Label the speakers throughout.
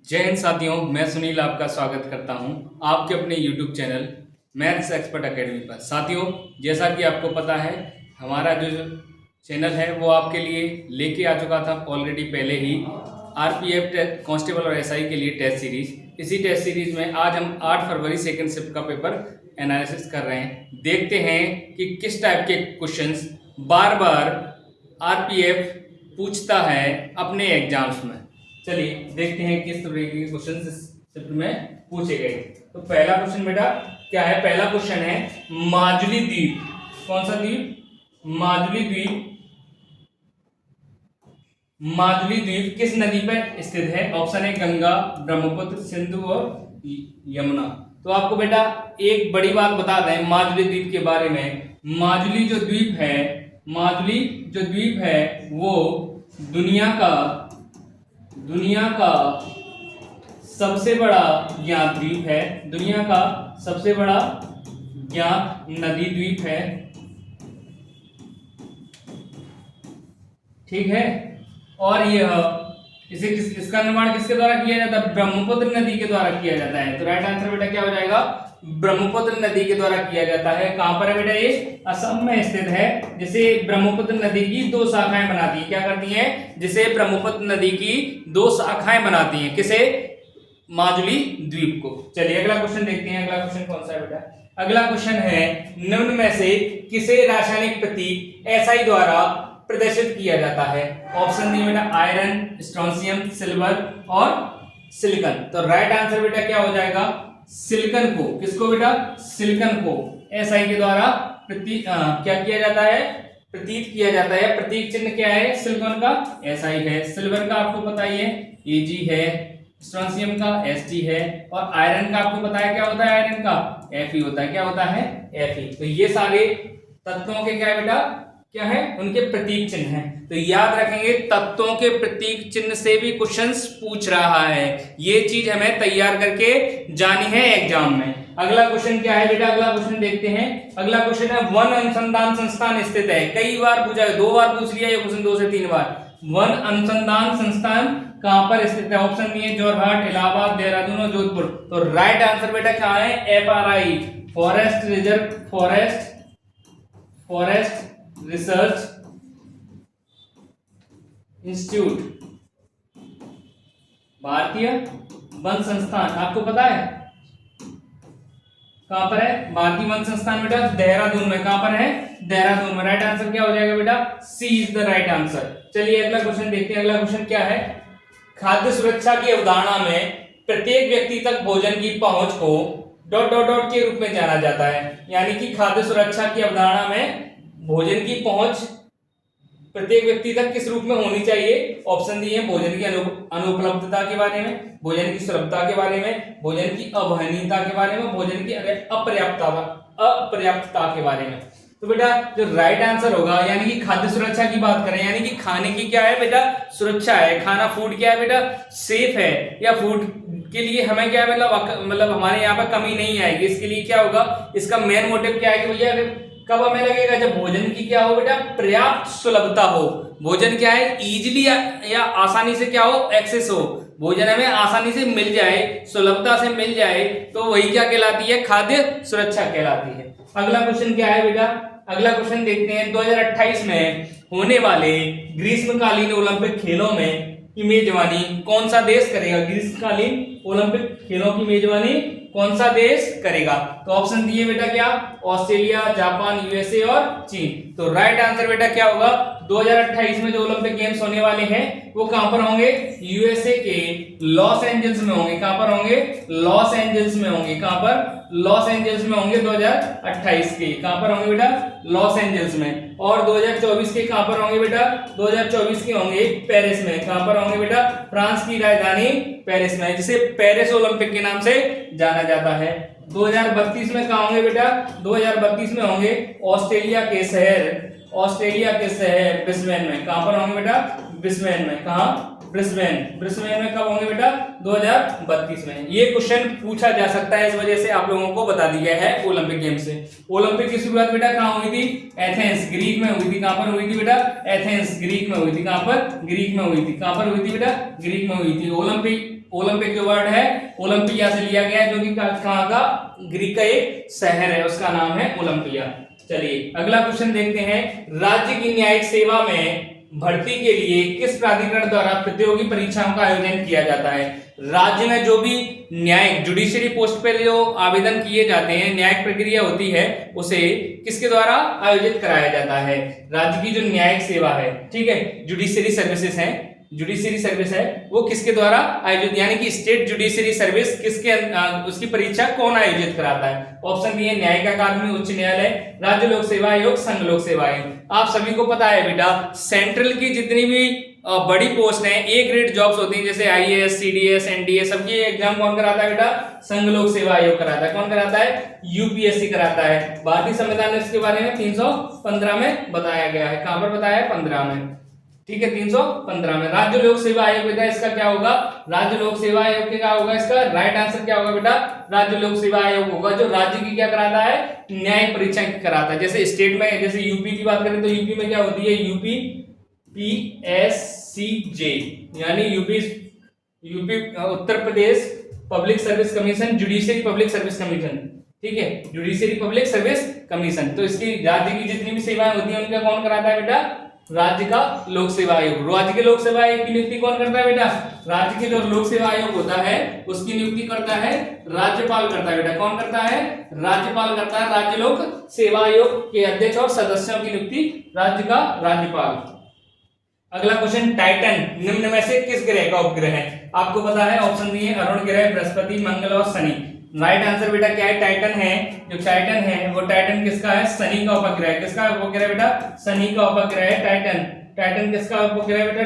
Speaker 1: जय हिंद साथियों, मैं सुनील आपका स्वागत करता हूं आपके अपने YouTube channel maths expert academy पर। साथियों, जैसा कि आपको पता है, हमारा जो चैनल है वो आपके लिए लेके आ चुका था ऑलरेडी पहले ही आरपीएफ कांस्टेबल और एसआई के लिए टेस्ट सीरीज। इसी टेस्ट सीरीज में आज हम 8 फरवरी सेकंड शिफ्ट का पेपर एनालिसिस कर रहे हैं। देखते हैं कि किस टाइप के क्वेश्चंस बार बार आरपीएफ पूछता है अपने एग्जाम्स में। चलिए देखते हैं किस तरह के क्वेश्चन इस शिफ्ट में पूछे गए। तो पहला क्वेश्चन बेटा क्या है? पहला क्वेश्चन है माजुली द्वीप। कौन सा द्वीप? माजुली द्वीप। माजुली द्वीप किस नदी पर स्थित है? ऑप्शन है गंगा, ब्रह्मपुत्र, सिंधु और यमुना। तो आपको बेटा एक बड़ी बात बता दें माजुली द्वीप के बारे में। माजुली जो द्वीप है, माजुली जो द्वीप है वो दुनिया का सबसे बड़ा ज्ञात द्वीप है। दुनिया का सबसे बड़ा ज्ञात नदी द्वीप है। ठीक है। और यह इसका निर्माण किसके द्वारा किया जाता है? ब्रह्मपुत्र नदी के द्वारा किया जाता है। तो राइट आंसर बेटा क्या हो जाएगा? ब्रह्मपुत्र नदी के द्वारा किया जाता है। कहां पर है बेटा? ये असम में स्थित है, जिसे ब्रह्मपुत्र नदी की 2 शाखाएं बनाती है। क्या करती हैं? जिसे ब्रह्मपुत्र नदी की 2 शाखाएं बनाती हैं। किसे? माजुली द्वीप को। चलिए अगला क्वेश्चन देखते हैं। अगला क्वेश्चन कौन सा है बेटा? अगला क्वेश्चन है निम्न में से किसे रासायनिक प्रतीक एसआई द्वारा प्रदर्शित किया जाता है? ऑप्शन दी बेटा आयरन, स्ट्रोंशियम, सिल्वर और सिलिकॉन। तो राइट आंसर बेटा क्या हो जाएगा? सिलिकॉन को। किसको बेटा? सिलिकॉन को एसआई के द्वारा क्या किया जाता है? प्रतीत किया जाता है। प्रतीक चिन्ह क्या है सिलिकॉन का? एसआई है। सिल्वर का आपको पता ही है एजी है। स्ट्रोंशियम का एसटी है। और आयरन का आपको पता है क्या होता है? आयरन का एफई होता है। क्या होता है? एफई। तो ये सारे तत्वों के क्या है बेटा? क्या है? उनके प्रतीक चिन्ह हैं। तो याद रखेंगे तत्वों के प्रतीक चिन्ह से भी क्वेश्चंस पूछ रहा है। ये चीज हमें तैयार करके जानी है एग्जाम में। अगला क्वेश्चन क्या है बेटा? अगला क्वेश्चन देखते हैं। अगला क्वेश्चन है वन अनुसंधान संस्थान स्थित है। कई बार पूछा है, 2 बार पूछ लिया ये क्वेश्चन, 2 से 3 बार। वन अनुसंधान संस्थान कहां पर स्थित है? ऑप्शन भी है जोरहाट, इलाहाबाद, देहरादून और जोधपुर। तो राइट आंसर बेटा क्या है? FRI, forest reserve, forest research institute, भारतीय वन संस्थान। आपको पता है कहां पर है? भारतीय वन संस्थान बेटा देहरादून में। कहां पर है? देहरादून में। राइट आंसर क्या हो जाएगा बेटा? सी इज द राइट आंसर। चलिए अगला क्वेश्चन देखते हैं। अगला क्वेश्चन क्या है? खाद्य सुरक्षा की अवधारणा में प्रत्येक व्यक्ति तक भोजन की पहुंच को ... के रूप में जाना जाता है। यानी कि खाद्य सुरक्षा की अवधारणा में भोजन की पहुंच प्रत्येक व्यक्ति तक किस रूप में होनी चाहिए? ऑप्शन दिए हैं भोजन की अनुपलब्धता के बारे में, भोजन की सुलभता के बारे में, भोजन की अवहनीयता के बारे में, भोजन की अपर्याप्तता के बारे में। तो बेटा जो राइट आंसर होगा, यानी कि खाद्य सुरक्षा की बात करें, यानी कि खाने की क्या है बेटा? सुरक्षा है। खाना फूड क्या है बेटा? सेफ है। या फूड के लिए हमें क्या है मतलब हमारे यहाँ पर कमी नहीं आएगी। इसके लिए क्या होगा? इसका मेन मोटिव क्या है कि भैया कब हमें लगेगा? जब भोजन की क्या हो बेटा? पर्याप्त सुलभता हो। भोजन क्या है? इजीली या आसानी से क्या हो? एक्सेस हो। भोजन हमें आसानी से मिल जाए, सुलभता से मिल जाए, तो वही क्या कहलाती है? खाद्य सुरक्षा कहलाती है। अगला क्वेश्चन क्या है बेटा? अगला क्वेश्चन देखते हैं। 2028 में होने वाले ग्रीष्मकालीन ओलंपिक खेलों में की मेजबानी कौन सा देश करेगा? ग्रीष्मकालीन ओलंपिक खेलों की मेजबानी कौन सा देश करेगा? तो ऑप्शन दिए बेटा क्या? ऑस्ट्रेलिया, जापान, यूएसए और चीन। तो राइट आंसर बेटा क्या होगा? 2028 में जो ओलंपिक गेम्स होने वाले हैं वो कहां पर होंगे? यूएसए के लॉस एंजल्स में होंगे। कहां पर होंगे? लॉस एंजल्स में होंगे। कहां पर? लॉस एंजल्स में होंगे 2028 के। कहां पर होंगे बेटा? लॉस एंजल्स में। और 2024 के कहां पर होंगे बेटा? 2024 के होंगे पेरिस में। कहां पर होंगे बेटा? फ्रांस की राजधानी पेरिस में, जिसे पेरिस ओलंपिक के नाम से जाना जाता है। 2032 में कहां होंगे बेटा? 2032 में होंगे ऑस्ट्रेलिया के शहर ब्रिस्बेन में। कहां पर होंगे बेटा? ब्रिस्बेन में। कहां? ब्रिस्बेन में कब होंगे बेटा? 2032 में। ये क्वेश्चन पूछा जा सकता है, इस वजह से आप लोगों को बता दिया है ओलंपिक गेम से। ओलंपिक की शुरुआत बेटा कहाँ हुई थी? एथेंस ग्रीक में हुई थी। कहां पर हुई थी बेटा? एथेंस ग्रीक में हुई थी। कहां पर? ग्रीक में हुई थी। कहां पर हुई थी बेटा? ग्रीक में हुई थी। ओलंपिक जो वर्ड है ओलंपिया से लिया गया है, जो कि कहाँ का, ग्रीक का एक शहर है, उसका नाम है ओलंपिया। चलिए अगला क्वेश्चन देखते हैं। राज्य की न्यायिक सेवा में भर्ती के लिए किस प्राधिकरण द्वारा प्रतियोगी परीक्षाओं का आयोजन किया जाता है? राज्य में जो भी न्यायिक जुडिशरी पोस्ट पे जो आवेदन किए जाते हैं, न्यायिक प्रक्रिया होती है, उसे किसके द्वारा आयोजित कराया जाता है? राज्य की जो न्यायिक सेवा है, ठीक है, जुडिशरी सर्विसेज है, जुडिशरी सर्विस है, वो किसके द्वारा आयोजित, यानी कि स्टेट जुडिशरी सर्विस किसके उसकी परीक्षा कौन आयोजित कराता है? ऑप्शन बी है न्यायिक अकादमी, उच्च न्यायालय, राज्य लोक सेवा आयोग, संघ लोक सेवा आयोग। आप सभी को पता है बेटा, सेंट्रल की जितनी भी बड़ी पोस्ट है, ए ग्रेड जॉब्स होती हैं, जैसे आईएएस, सीडीएस, एनडीए, सबकी एग्जाम कौन कराता है बेटा? संघ लोक सेवा आयोग कराता है। कौन कराता है? यूपीएससी कराता है। भारतीय संविधान में इसके बारे में 315 में बताया गया है। कहां पर बताया है? 15 में, ठीक है, 315 में। राज्य लोक सेवा आयोग बेटा इसका क्या होगा? राज्य लोक सेवा आयोग क्या होगा? इसका राइट आंसर क्या होगा बेटा? राज्य लोक सेवा आयोग होगा, जो राज्य की क्या कराता है? न्यायिक परीक्षा कराता है। जैसे स्टेट में, जैसे यूपी की बात करें तो यूपी में क्या होती है? यूपी पीएससीजे, यानी UP Uttar Pradesh public service commission, judiciary public service commission, ठीक है, जुडिशरी पब्लिक सर्विस कमीशन। तो इसकी राज्य की जितनी भी सेवाएं होती हैं उनका कौन कराता है बेटा? राज्य का लोक सेवा आयोग। राज्य के लोक सेवा आयोग की नियुक्ति कौन करता है बेटा? राज्य के जो लोक सेवा आयोग होता है उसकी नियुक्ति करता है राज्यपाल करता है बेटा। कौन करता है? राज्यपाल करता है। राज्य लोक सेवा आयोग के अध्यक्ष और सदस्यों की नियुक्ति राज्य का राज्यपाल। अगला क्वेश्चन, टाइटन निम्न में से किस ग्रह का उपग्रह है? आपको पता है, ऑप्शन दिए अरुण ग्रह, बृहस्पति, मंगल और शनि। राइट आंसर बेटा क्या है? टाइटन है। जो टाइटन है वो टाइटन किसका है? शनि का उपग्रह है। किसका उपग्रह बेटा? शनि का उपग्रह है टाइटन। टाइटन किसका उपग्रह है बेटा?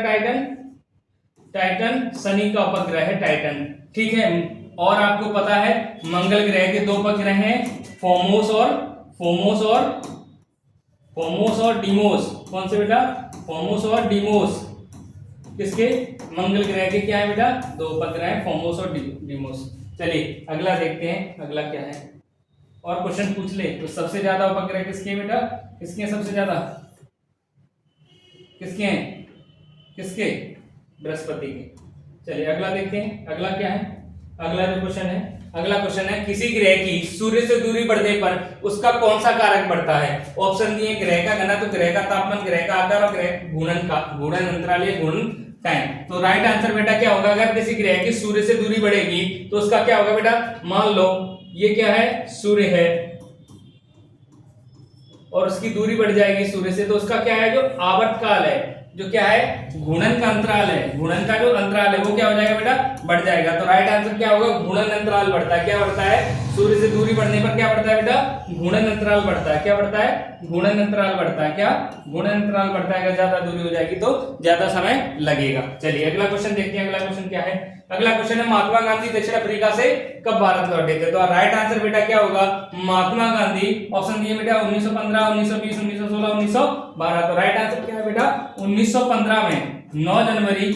Speaker 1: टाइटन शनि का उपग्रह है टाइटन, ठीक है। और आपको पता है मंगल ग्रह के 2 उपग्रह हैं, फोमोस और डीमोस। कौन से बेटा? फोमोस और डीमोस। किसके? मंगल ग्रह के क्या है बेटा? 2 उपग्रह हैं, फोमोस और डीमोस। चलिए अगला देखते हैं, अगला क्या है। और क्वेश्चन पूछ ले तो सबसे ज्यादा उपग्रह किसके हैं बेटा? किसके हैं सबसे ज्यादा? किसके हैं? किसके? बृहस्पति के। चलिए अगला देखते हैं, अगला क्या है। अगला जो क्वेश्चन है, अगला क्वेश्चन है, किसी ग्रह की सूर्य से दूरी बढ़ने पर उसका कौन सा कारक बढ़ता है? ऑप्शन दिए ग्रह का घनत्व, ग्रह का तापमान, ग्रह का आकार और ग्रह घूर्णन अंतराल या घूर्णन टाइम। तो राइट आंसर बेटा क्या होगा? अगर किसी ग्रह की सूर्य से दूरी बढ़ेगी तो उसका क्या होगा बेटा? मान लो ये क्या है? सूर्य है, और उसकी दूरी बढ़ जाएगी सूर्य से, तो उसका क्या है? जो आवर्तकाल है, जो क्या है? घूर्णन का अंतराल है, घूर्णन का जो अंतराल है वो क्या हो जाएगा बेटा? बढ़ जाएगा। तो राइट आंसर क्या होगा? घूर्णन अंतराल बढ़ता है। क्या बढ़ता है? सूर्य से दूरी बढ़ने पर क्या बढ़ता है बेटा? घूर्णन अंतराल बढ़ता है। क्या बढ़ता है? घूर्णन अंतराल बढ़ता है। क्या? घूर्णन अंतराल बढ़ता है। अगर ज्यादा दूरी हो जाएगी तो ज्यादा समय लगेगा। चलिए अगला क्वेश्चन देखते हैं। अगला क्वेश्चन क्या है? अगला क्वेश्चन है, महात्मा गांधी दक्षिण अफ्रीका से कब भारत लौटे थे? तो राइट आंसर बेटा क्या होगा? महात्मा गांधी, ऑप्शन दिए बेटा 1915, 1920, 1916, 1912। तो राइट आंसर क्या है बेटा? 1915 में 9 जनवरी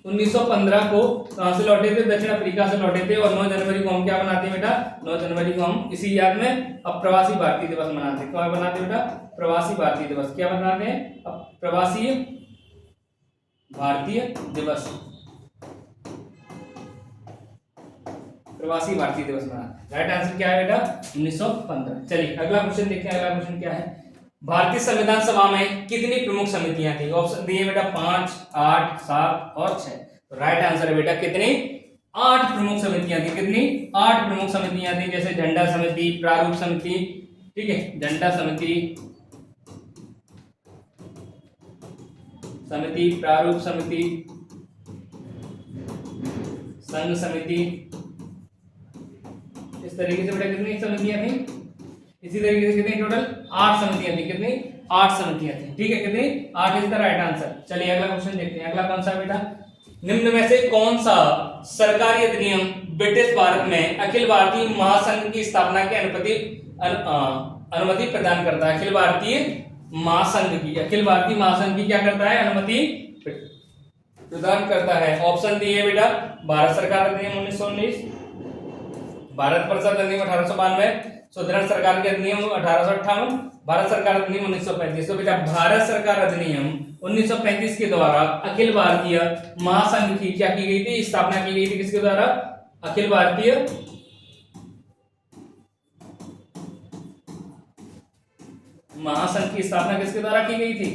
Speaker 1: 1915 को कहां से लौटे थे? दक्षिण अफ्रीका से लौटे थे। और 9 जनवरी को हम क्या मनाते हैं बेटा? 9 जनवरी को हम इसी याद में अब प्रवासी भारतीय दिवस मनाते हैं। क्या मनाते हैं बेटा? प्रवासी भारतीय दिवस। क्या मनाते हैं? अब प्रवासी भारतीय दिवस, प्रवासी भारतीय दिवस मनाते। राइट आंसर क्या है बेटा? 1915। चलिए अगला क्वेश्चन देखते हैं। अगला क्वेश्चन क्या है? भारतीय संविधान सभा में कितनी प्रमुख समितियां थी? ऑप्शन दिए बेटा 5, 8, 7 और 6। तो राइट आंसर है बेटा कितनी? 8 प्रमुख समितियां थी। कितनी? 8 प्रमुख समितियां थी। जैसे झंडा समिति, प्रारूप समिति, ठीक है, झंडा समिति, प्रारूप समिति, संघ समिति, इस तरीके से बेटा कितनी समितियां थी? इसी तरीके से कितनी टोटल? 8 समितियां थी। कितनी? 8 समितियां थी, ठीक है, कितनी? 8 इज द राइट आंसर। चलिए अगला क्वेश्चन देखते हैं। अगला कौन सा बेटा? निम्न में से कौन सा सरकारी अधिनियम ब्रिटिश भारत में अखिल भारतीय महासंघ की स्थापना की अनुमति प्रदान करता है? अखिल भारतीय महासंघ की क्या करता है? अनुमति प्रदान करता है। ऑप्शन दिए बेटा भारत सरकार अधिनियम 1919, भारत परिषद अधिनियम 1892, सुधारण सरकार के अधिनियम 1858, भारत सरकार अधिनियम 1935। तो बेटा भारत सरकार अधिनियम 1935 के द्वारा अखिल भारतीय महासंघ की क्या की गई थी, स्थापना की गई थी। किसके द्वारा? अखिल भारतीय महासंघ की स्थापना किसके द्वारा की गई थी?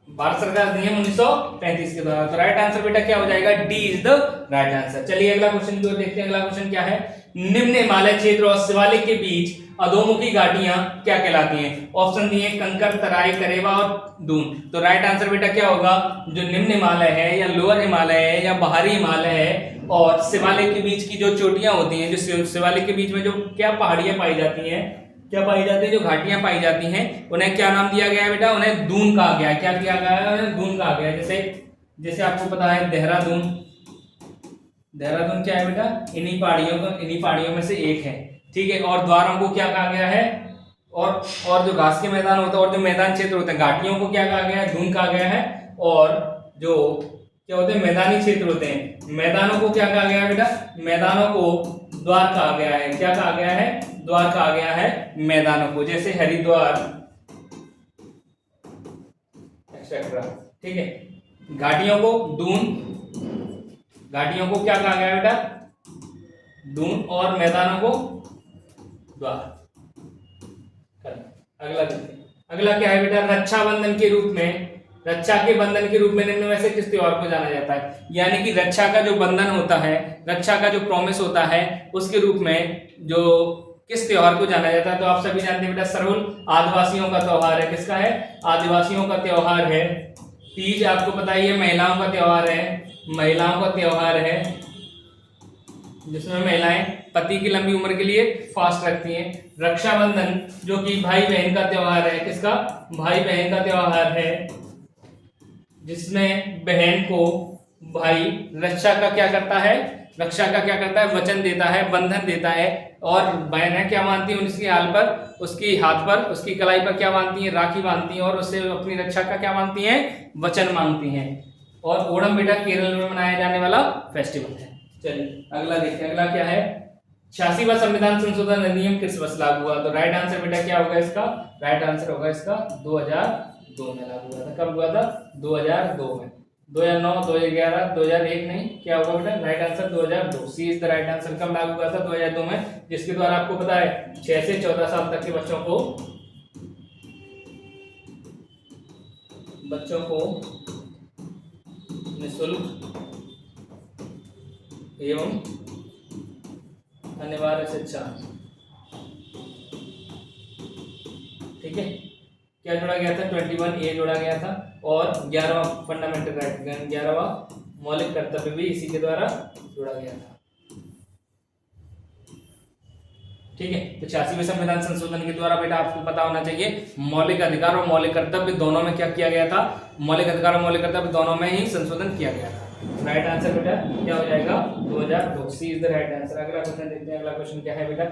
Speaker 1: भारत सरकार अधिनियम 1935 के द्वारा। तो राइट आंसर बेटा क्या हो जाएगा? D is the right answer. चलिए अगला क्वेश्चन की ओर देखते हैं। अगला क्वेश्चन क्या है? निम्न हिमालय क्षेत्र और शिवालिक के बीच अधोमुखी घाटियां क्या कहलाती हैं? ऑप्शन दिए कंकर, तराई, करेवा और दून। तो राइट आंसर बेटा क्या होगा? जो निम्न हिमालय है या लोअर हिमालय है या बाहरी हिमालय है और शिवालिक के बीच की जो चोटियां होती हैं, जो शिवालिक के बीच में जो क्या पहाड़ियां पाई जाती हैं, क्या पाई जाती है, जो घाटियां पाई जाती हैं, उन्हें क्या नाम दिया गया है बेटा? उन्हें दून कहा गया है। क्या किया गया है? उन्हें दून कहा गया है। जैसे आपको पता है देहरादून। देहरादून क्या है बेटा? इन्हीं पहाड़ियों में से एक है। ठीक है। और द्वारों को क्या कहा गया है? और जो घास के मैदान होता है और जो मैदान क्षेत्र होते हैं, घाटियों को क्या कहा गया है? दून कहा गया है। और जो क्या होते हैं मैदानी क्षेत्र होते हैं, मैदानों को क्या कहा गया है बेटा? मैदानों को द्वार कहा गया है। क्या कहा गया है? द्वार कहा गया है मैदानों को। जैसे हरिद्वार एक्सेट्रा। ठीक है। घाटियों को दून, घाटियों को क्या कहा गया बेटा? दून। और मैदानों को द्वार। अगला देखते हैं। अगला क्या है बेटा? रक्षाबंधन के रूप में, रक्षा के बंधन के रूप में निम्न में से किस त्योहार को जाना जाता है? यानी कि रक्षा का जो बंधन होता है, रक्षा का जो प्रॉमिस होता है, उसके रूप में जो किस त्योहार को जाना जाता है? तो आप सभी जानते हैं बेटा सरहुल आदिवासियों का त्योहार है। किसका है? आदिवासियों का त्योहार है। तीज आपको पता ही है महिलाओं का त्योहार है। महिलाओं का त्योहार है जिसमें महिलाएं पति की लंबी उम्र के लिए फास्ट रखती हैं। रक्षाबंधन जो कि भाई बहन का त्योहार है। किसका? भाई बहन का त्योहार है, जिसमें बहन को भाई रक्षा का क्या करता है? रक्षा का क्या करता है? वचन देता है, बंधन देता है। और बहनें क्या मानती हैं? उसकी हाल पर, उसकी हाथ पर, उसकी कलाई पर क्या बांधती हैं? राखी बांधती हैं और उससे अपनी रक्षा का क्या मांगती हैं? वचन मांगती हैं। और ओणम बेटा केरल में मनाया जाने वाला फेस्टिवल है। चलिए अगला देखते हैं। अगला क्या है? 86वां संविधान संशोधन अधिनियम किस वर्ष लागू हुआ? तो राइट आंसर बेटा क्या होगा इसका? राइट आंसर होगा इसका 2002 में लागू हुआ था। कब हुआ था? 2002 में। 2009, 2011, 2001 नहीं, क्या होगा बेटा? Right answer 2002। C is the right answer. कब लागू हुआ था? 2002 में, जिसके द्वारा आपको पता है 6 से 14 साल तक के बच्चों को निःशुल्क एवं अनिवार्य शिक्षा। ठीक है। क्या जोड़ा गया था? 21A जोड़ा गया था। और 11वां फंडामेंटल राइट, 11वां मौलिक कर्तव्य भी इसी के द्वारा जोड़ा गया था। ठीक है। तो 86वें संविधान संशोधन के द्वारा बेटा आपको पता होना चाहिए मौलिक अधिकार और मौलिक कर्तव्य दोनों में क्या किया गया था? मौलिक अधिकार और मौलिक कर्तव्य दोनों में ही संशोधन किया गया था। राइट आंसर बेटा क्या हो जाएगा? 2002। C is the right answer. अगला क्वेश्चन देखते हैं। अगला क्वेश्चन क्या है बेटा?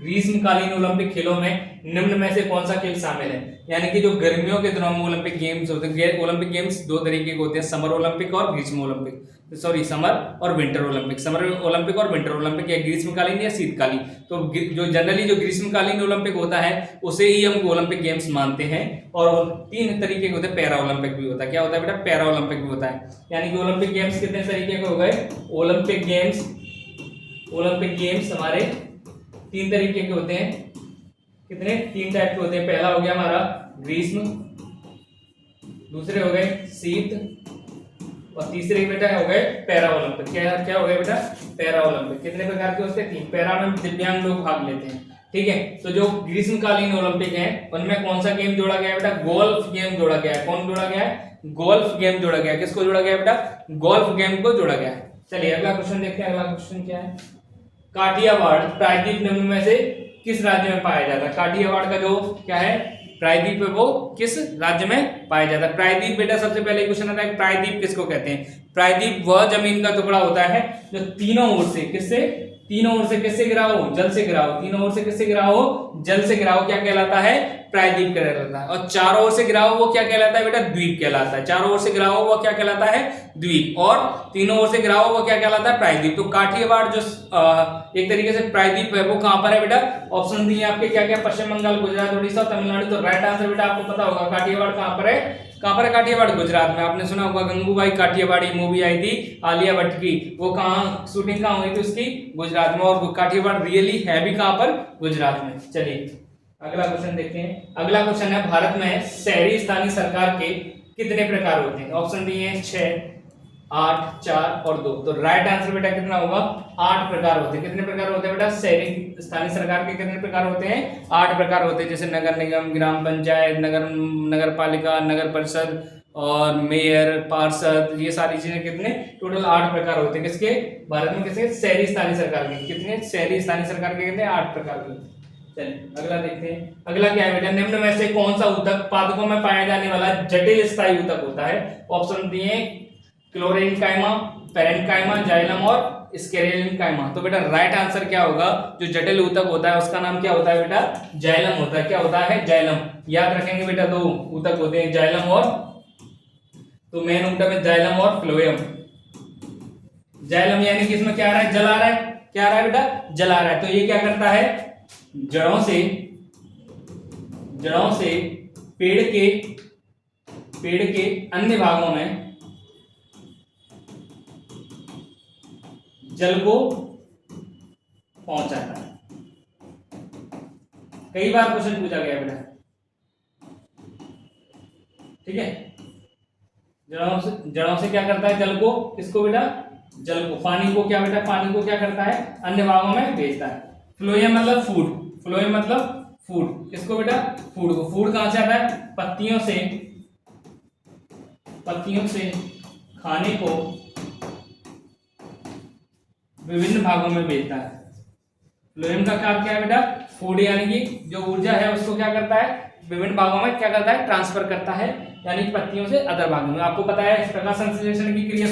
Speaker 1: ग्रीष्मकालीन ओलंपिक खेलों में निम्न में से कौन सा खेल शामिल है? यानी कि जो गर्मियों के दिनों में ओलंपिक गेम्स होते हैं, ओलंपिक गेम्स दो तरीके के होते हैं, समर ओलंपिक और ग्रीष्म ओलंपिक, सॉरी समर और विंटर ओलंपिक। समर ओलंपिक और विंटर ओलंपिक या ग्रीष्मकालीन या शीतकालीन। तो जो जनरली जो ग्रीष्मकालीन ओलंपिक होता है उसे ही हम ओलंपिक गेम्स मानते हैं। और 3 तरीके के होते हैं, पैरा ओलंपिक भी होता है। क्या होता है बेटा? पैरा ओलंपिक भी होता है। यानी कि ओलंपिक गेम्स कितने तरीके के हो गए? ओलंपिक गेम्स हमारे 3 तरीके के होते हैं। कितने? 3 टाइप के होते हैं। पहला हो गया हमारा ग्रीष्म, दूसरे हो गए शीत, और तीसरे बेटा हो गए पैरा ओलंपिक। क्या हो गए बेटा? Para Olympic. कितने प्रकार के होते हैं? 3। पैरा में दिव्यांग लोग भाग लेते हैं। ठीक है। तो जो ग्रीष्मकालीन ओलंपिक है उनमें कौन सा गेम जोड़ा गया है बेटा? गोल्फ गेम जोड़ा गया है। कौन जोड़ा गया है? गोल्फ गेम जोड़ा गया है। किसको जोड़ा गया है बेटा? गोल्फ गेम को जोड़ा गया है। चलिए अगला क्वेश्चन देखते हैं। अगला क्वेश्चन क्या है? काठियावाड़ प्रायद्वीप निम्न में से किस राज्य में पाया जाता है? काठियावाड़ का जो क्या है प्रायद्वीप है वो किस राज्य में पाया जाता है? प्रायद्वीप बेटा सबसे पहले क्वेश्चन आता है प्रायद्वीप किसको कहते हैं? प्रायद्वीप वह जमीन का टुकड़ा होता है जो तीनों ओर से, किससे? तीनों ओर से किससे घिरा हो, जल से घिरा हो, तीनों ओर से किससे घिरा हो, जल से घिरा हो, क्या कहलाता है, प्रायद्वीप कहलाता है। और चारों ओर से घिरा हो वो क्या कहलाता है बेटा, द्वीप कहलाता है। चारों ओर से घिरा हो वो क्या कहलाता है, द्वीप, और तीनों ओर से घिरा हो वो क्या कहलाता है, प्रायद्वीप। तो काठियावाड़ जो एक तरीके से प्रायद्वीप है वो कहां पर है बेटा, ऑप्शन दिए आपके क्या क्या, पश्चिम बंगाल, गुजरात, उड़ीसा, तमिलनाडु। तो राइट आंसर बेटा आपको पता होगा काठियावाड़ कहां पर है, कहां पर है काठियावाड़, गुजरात में। आपने सुना होगा गंगूबाई काठियावाड़ी मूवी आई थी आलिया भट्ट की, वो कहां शूटिंग कहां हुई थी उसकी, गुजरात में। और काठियावाड़ रियली है भी कहां पर, गुजरात में। चलिए अगला क्वेश्चन देखते हैं। अगला क्वेश्चन है, भारत में शहरी स्थानीय सरकार के कितने प्रकार होते हैं। ऑप्शन दिए हैं 6, 8, 4 और 2। तो राइट आंसर बेटा कितना होगा, 8 प्रकार होते हैं। कितने प्रकार होते हैं बेटा, शहरी स्थानीय सरकार के कितने प्रकार होते हैं, 8 प्रकार होते हैं। जैसे नगर निगम, ग्राम पंचायत, नगर पालिका, नगर परिषद और मेयर, पार्षद, ये सारी चीजें कितने, टोटल 8 प्रकार होते हैं। किसके, भारत में किसके, शहरी स्थानीय सरकार के। कितने, शहरी स्थानीय सरकार के कितने, 8 प्रकार के। चलिए अगला देखते हैं। अगला क्या है बेटा, निम्न में से कौन सा ऊतक पादपों में पाया जाने वाला जटिल स्थायी ऊतक होता है। ऑप्शन दिए क्लोरेनकाइमा, पेरेन्काइमा, जाइलम और स्केलेनकाइमा। तो बेटा राइट आंसर क्या होगा, जो जटिल ऊतक होता है उसका नाम क्या होता है बेटा, जाइलम होता है। क्या होता है, जाइलम। याद रखेंगे बेटा, 2 ऊतक होते हैं, जाइलम और, तो मेन ऊतक है जाइलम और फ्लोएम। जाइलम यानी कि इसमें क्या आ रहा है, जल आ रहा है, क्या आ रहा है बेटा, जल आ रहा है। तो ये क्या करता है, जड़ों से पेड़ के अन्य भागों में जल को पहुंचाता है। कई बार क्वेश्चन पूछा गया बेटा, ठीक है। जड़ों से क्या करता है, जल को, किसको बेटा, जल को, पानी को, क्या बेटा, पानी को क्या करता है, अन्य भागों में भेजता है। फ्लोएम मतलब फूड, फ्लोएम मतलब फूड, किसको बेटा, फूड को। फूड कहां से आता है, पत्तियों से खाने को विभिन्न भागों में भेजता है। फ्लोएम का काम क्या है बेटा, फूड यानी कि जो ऊर्जा है उसको क्या करता है, विभिन्न भागों में क्या करता है, ट्रांसफर करता है, यानी पत्तियों से अदर भागों में। आपको पता है प्रकाश संश्लेषण की क्रिया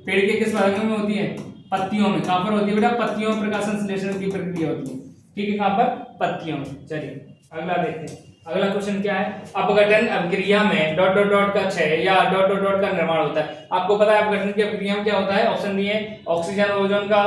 Speaker 1: पेड़ के किस भागों में होती है, पत्तियों में। कहां पर होती है बेटा, पत्तियों में प्रकाश संश्लेषण की प्रक्रिया होती है, ठीक है, कहां पर, पत्तियों में। चलिए अगला देखते हैं। अगला क्वेश्चन क्या है, अपघटन अभिक्रिया में डॉट डॉट डॉट का क्षय या डॉट डॉट डॉट का निर्माण होता है। आपको पता है अपघटन की अभिक्रिया में क्या होता है, ऑप्शन दिए ऑक्सीजन ओजोन का,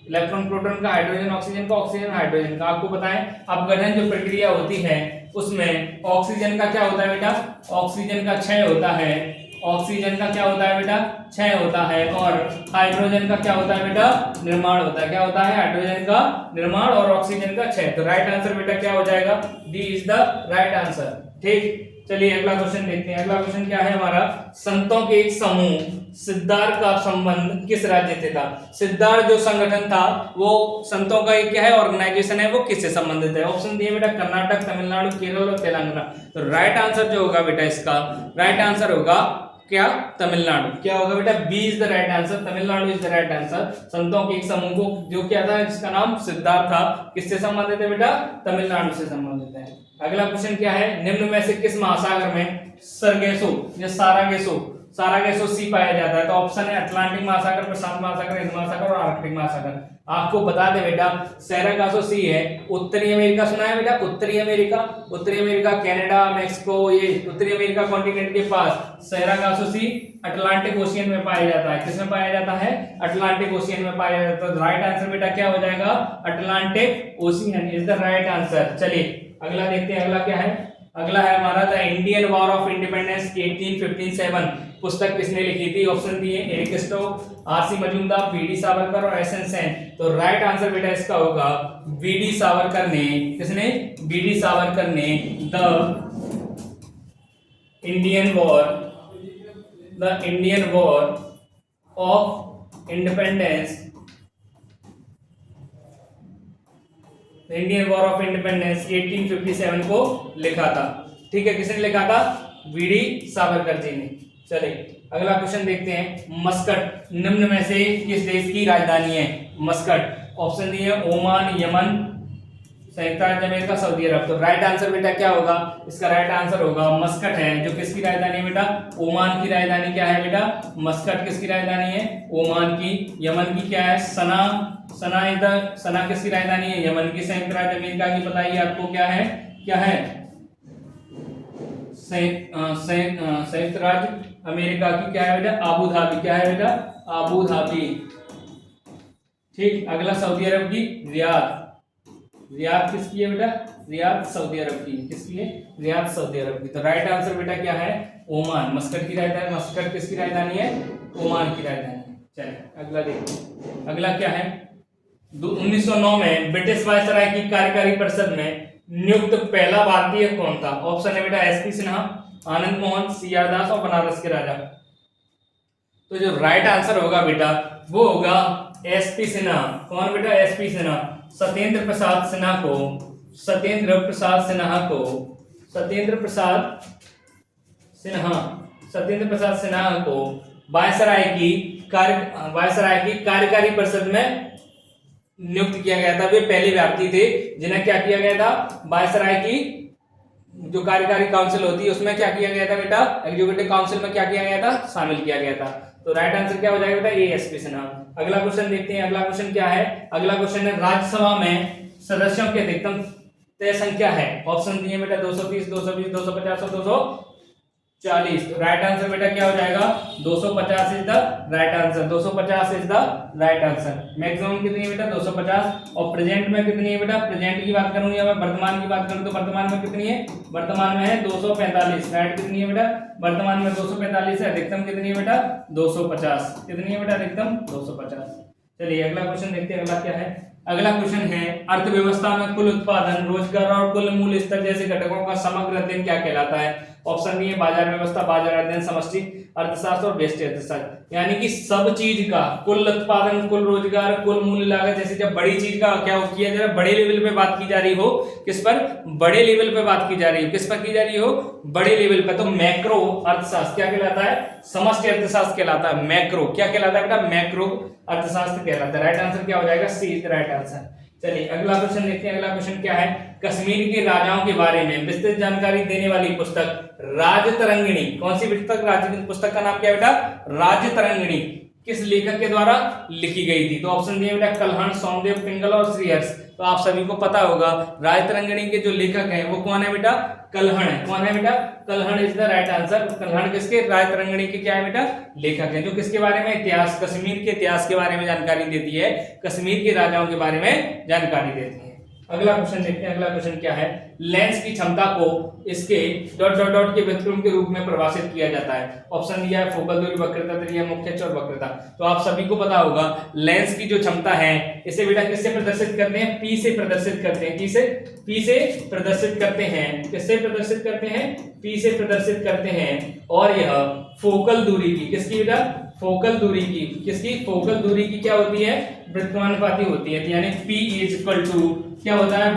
Speaker 1: इलेक्ट्रॉन प्रोटॉन का, हाइड्रोजन ऑक्सीजन का, ऑक्सीजन हाइड्रोजन का। आपको पता है अपघटन जो प्रक्रिया होती है उसमें ऑक्सीजन का क्या होता है बेटा, ऑक्सीजन का क्षय होता है, ऑक्सीजन का क्या होता है बेटा, क्षय होता है, और हाइड्रोजन का क्या होता है बेटा, निर्माण होता है। क्या होता है, हाइड्रोजन का निर्माण और ऑक्सीजन का क्षय। तो राइट आंसर बेटा क्या हो जाएगा, D is the right answer, ठीक। चलिए अगला क्वेश्चन देखते हैं। अगला क्वेश्चन क्या है हमारा, संतों के एक समूह सिद्धार्थ का संबंध किस राज्य से था। सिद्धार्थ जो संगठन था वो संतों का एक क्या है, ऑर्गेनाइजेशन है, वो किससे संबंधित है। ऑप्शन दिए बेटा कर्नाटक, तमिलनाडु, केरल और तेलंगाना। तो राइट आंसर जो होगा बेटा इसका, राइट आंसर होगा क्या, तमिलनाडु। क्या होगा बेटा, B is the right answer, Tamil Nadu is the right answer. संतों के एक समूह को जो क्या था, जिसका नाम सिद्धार्थ था, किससे संबंधित है बेटा, तमिलनाडु से संबंधित है। अगला क्वेश्चन क्या है, निम्न में से किस महासागर में सरगेसो या सारागेसो सी पाया जाता है। तो ऑप्शन है अटलांटिक महासागर, प्रशांत महासागर, हिंद महासागर और आर्कटिक महासागर। आपको बता दे बेटा सैरागासो सी है उत्तरी अमेरिका, सुना है बेटा, उत्तरी अमेरिका, कनाडा, मेक्सिको, ये उत्तरी अमेरिका कॉन्टिनेंट के पास सैरागासो सी अटलांटिक ओशियन में पाया जाता है। किसमें पाया जाता है, अटलांटिक ओशियन में पाया जाता है। तो राइट आंसर बेटा क्या हो जाएगा, Atlantic ocean is the right answer. चलिए अगला देखते हैं। अगला क्या है, अगला है हमारा the Indian war of independence 1857 पुस्तक किसने लिखी थी। ऑप्शन दिए Eric Stowe, RC Majumdar, BD Savarkar और एसएन सेन। तो राइट आंसर बेटा इसका होगा बीडी सावरकर ने। किसने, बीडी सावरकर ने the Indian war of independence, Indian war of independence 1857 को लिखा था, ठीक है। किसने लिखा था, बीडी सावरकर जी ने। चलिए अगला क्वेश्चन देखते हैं। मस्कट निम्न में से किस देश की राजधानी है। मस्कट ऑप्शन दिए ओमान, यमन, संयुक्त राज्य अमेरिका, सऊदी अरब। तो राइट आंसर बेटा क्या होगा, इसका राइट आंसर होगा मस्कट है, जो किसकी राजधानी है बेटा, ओमान की राजधानी क्या है बेटा, मस्कट किसकी राजधानी है, ओमान की। यमन की क्या है, सना, सना किसकी राजधानी है, यमन की। संयुक्त राज्य अमेरिका की बताइए आपको क्या है, क्या है, संयुक्त राज्य अमेरिका की क्या है बेटा, आबू धाबी। क्या है बेटा, आबू धाबी। ठीक, अगला सऊदी अरब की रियाद। रियाद किसकी है बेटा, रियाद सऊदी अरब की। किसकी है, रियाद सऊदी अरब की। तो राइट आंसर बेटा क्या है, ओमान। मस्कट की राजधानी, मस्कट किसकी राजधानी है, ओमान की राजधानी। चलिए अगला देखिए, अगला क्या है, 1909 में ब्रिटिश वायसराय की कार्यकारी परिषद में नियुक्त पहला भारतीय कौन था। ऑप्शन है बेटा एसपी सिन्हा, आनंद मोहन, सीआर दास और बनारस के राजा। तो जो राइट आंसर होगा बेटा वो होगा एसपी सिन्हा। कौन बेटा, एसपी सिन्हा। सत्येंद्र प्रसाद सिन्हा को, सत्येंद्र प्रसाद सिन्हा को, सत्येंद्र प्रसाद सिन्हा को वायसराय की कार्यकारी परिषद में नियुक्त किया गया था। वे पहले भारतीय थे जिन्हें क्या किया गया था, वायसराय की जो कार्यकारी काउंसिल होती है उसमें क्या किया गया था बेटा, एग्जीक्यूटिव काउंसिल में क्या किया गया था, शामिल किया गया था। तो राइट आंसर क्या हो जाएगा बेटा, एएसपी सिन्हा। अगला क्वेश्चन देखते हैं, अगला क्वेश्चन क्या है, अगला क्वेश्चन है राज्यसभा में सदस्यों की अधिकतम तय संख्या है। ऑप्शन दिए बेटा 230, 220, 250 और 240। राइट आंसर बेटा क्या हो जाएगा, 250 is the right answer. 250 is the right answer. Maximum कितनी है बेटा, 250। और प्रेजेंट में कितनी है बेटा, प्रेजेंट की बात करूं या मैं वर्तमान की बात करूं तो वर्तमान में कितनी है, वर्तमान में है 245। राइट कितनी है बेटा, वर्तमान में 245 है। अधिकतम कितनी है बेटा, 250। कितनी है बेटा, अधिकतम 250। चलिए अगला क्वेश्चन देखते हैं, अगला क्या है। अगला क्वेश्चन है अर्थव्यवस्था में कुल उत्पादन, रोजगार और कुल मूल्य स्तर जैसे घटकों का समग्र अध्ययन क्या कहलाता है। ऑप्शन बी है बाजार व्यवस्था, बाजार अध्ययन, समष्टि अर्थशास्त्र और व्यष्टि अर्थशास्त्र। यानी कि सब चीज का कुल उत्पादन, कुल रोजगार, कुल मूल्य लागत, जैसे जब बड़ी चीज का क्या किया जा रहा है, बड़े लेवल पे बात की जा रही हो, किस पर, बड़े लेवल पे बात की जा रही हो, किस पर की जा रही हो, बड़े लेवल पे, तो मैक्रो अर्थशास्त्र क्या कहलाता है, समष्टि अर्थशास्त्र कहलाता है। मैक्रो क्या कहलाता है बेटा, मैक्रो अर्थशास्त्र कहलाता है। राइट आंसर क्या हो जाएगा, सी इज द राइट आंसर। चलिए अगला क्वेश्चन देखते हैं, अगला क्वेश्चन क्या है, कश्मीर के राजाओं के बारे में विस्तृत जानकारी देने वाली पुस्तक राजतरंगिणी। कौन सी पुस्तक का नाम क्या है बेटा, राजतरंगिणी किस लेखक के द्वारा लिखी गई थी। तो ऑप्शन दिए बेटा कल्हण, सोमदेव, पिंगल और श्रीहर्ष। तो आप सभी को पता होगा राजतरंगिणी के जो लेखक हैं वो कौन है बेटा, कल्हण है। कौन है बेटा, Kalhana is the right answer. Kalhana किसके, राजतरंगिणी के क्या है बेटा, लेखक है, जो किसके बारे में, इतिहास, कश्मीर के इतिहास के बारे में जानकारी देती है, कश्मीर के राजाओं के बारे में जानकारी देती है। अगला क्वेश्चन देखते हैं, अगला क्वेश्चन क्या है, लेंस की क्षमता को इसके ... के व्युत्क्रम के रूप में परिभाषित किया जाता है। ऑप्शन दिया है फोकल दूरी, वक्रता, त्रिज्या, मुख्य अक्ष और वक्रता। तो आप सभी को पता होगा लेंस की जो क्षमता है इसे बेटा किससे प्रदर्शित करते हैं, पी से प्रदर्शित करते हैं। किसे, पी से प्रदर्शित करते हैं। किससे प्रदर्शित करते हैं, पी से प्रदर्शित करते हैं। और यह फोकल दूरी की, किसकी बेटा, फोकल दूरी की, किसकी, फोकल दूरी की क्या होती है, व्युत्क्रमानुपाती होती है। यानी P इज इक्वल टू क्या होता है,